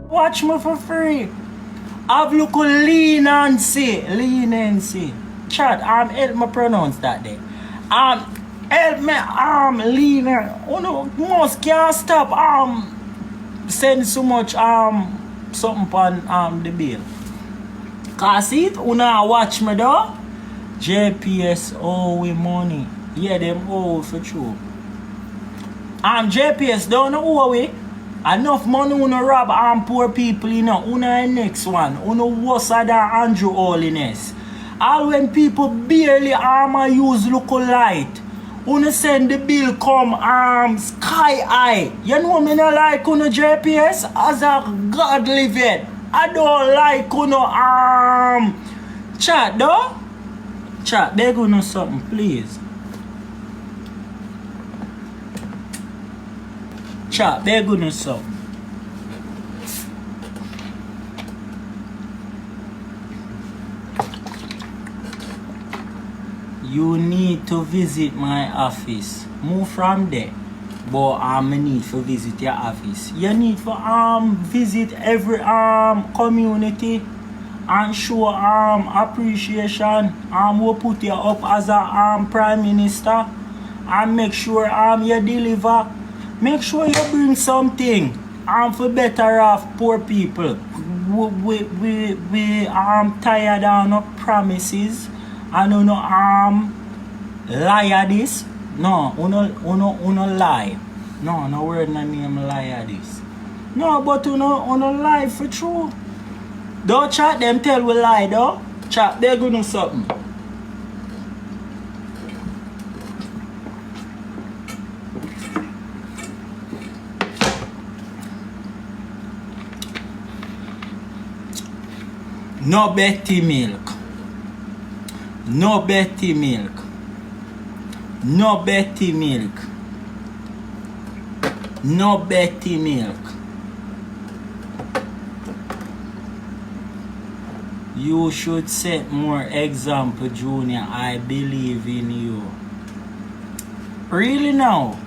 Watch me for free. Have look leniency. Chat, help me pronounce that there. Help me, lenient. You know, most can't stop, send so much, something on, the bill. Cause it, una watch me though. JPS owe we money. Yeah, them owe for true. JPS don't know who we. Enough money una rob poor people, you know. Una next one. Una worse than Andrew Holness. All when people barely use local light. Una send the bill come sky high. You know me not like una JPS as a God live it. I don't like una chat though. Chat, beg you know something, please. Chat, beg you know something. You need to visit my office. Move from there. But I need to visit your office. You need to visit every community and show appreciation. We'll put you up as a prime minister and make sure you deliver. Make sure you bring something for better off poor people. We tired of promises and lie at this. No, uno lie. No word na name lie at this. No, but uno lie for true. Don't chat them tell we lie though. Chat they gonna do something. No Betty milk. No Betty milk. No Betty milk. No Betty milk. You should set more example, Junior. I believe in you. Really now?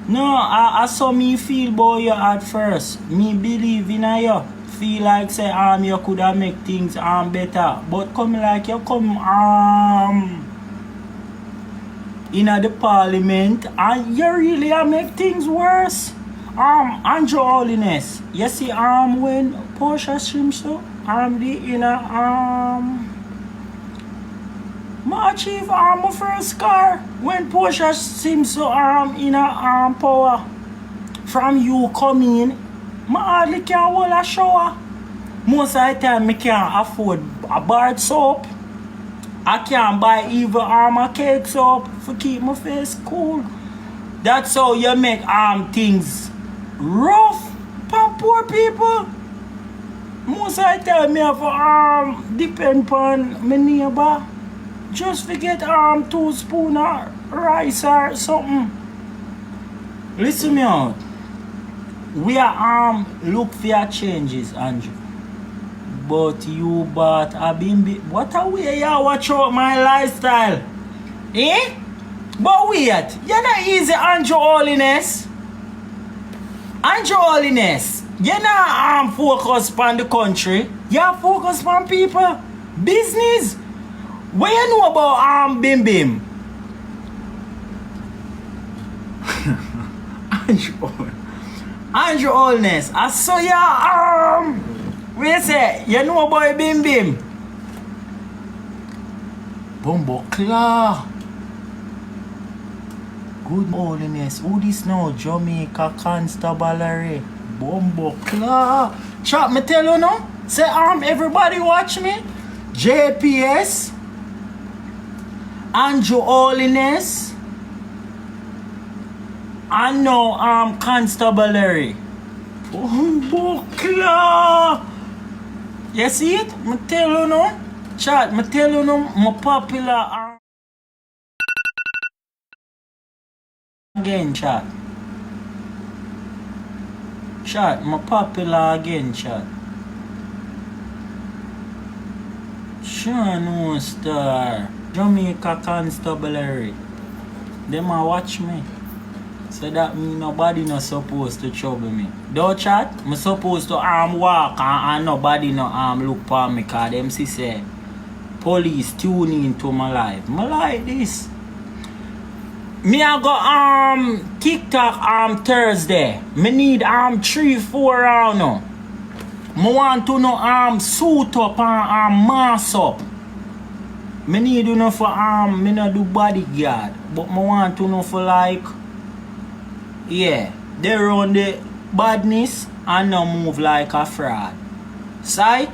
No, I saw me feel about you at first. Me believe in you. Feel like say you could have make things better. But come like you come in the parliament and you really make things worse. Andrew Holness. You see when Porsche streams so my achieve my first car when Porsche seems so in power from you coming. I hardly can't hold a shower. Most of the time I can't afford a bar soap. I can't buy even a cake soap to keep my face cool. That's how you make things rough for poor people. Most of the time I have to depend on my neighbor. Just to get 2 spoons of rice or something. Listen me out. We are look for your changes, Andrew. But you bought a bimbi. What a way you watch out my lifestyle. Eh? But wait, you're not easy, Andrew Holness. Andrew Holness. You're not focused on the country. You're focused on people. Business. What you know about Bim Bim? Andrew Holness, I saw ya we say, you know about Bim Bim? Bumbo Claw. Good Holness. Who this now? Jamaica Constabulary. Bumbo Claw. Chat me tell you now. Say everybody watch me. JPS. Andrew Holness. And now Constabulary. Bumbo Claw. You see it? I tell you now. Chat, I tell you now, my popular again, chat. Chat, my popular again, chat. Sure no star. Jamaica Constabulary. Them a watch me. So that mean nobody not supposed to trouble me. Don't chat, I'm supposed to walk and nobody no look for me cause them see say police tune into my life. I like this. Me I go TikTok Thursday. Me need 3-4 round now. Me want to know suit up and mass up. Me need to know for me not do bodyguard, but me want to know for like yeah, they run the badness and not move like a fraud. Sight?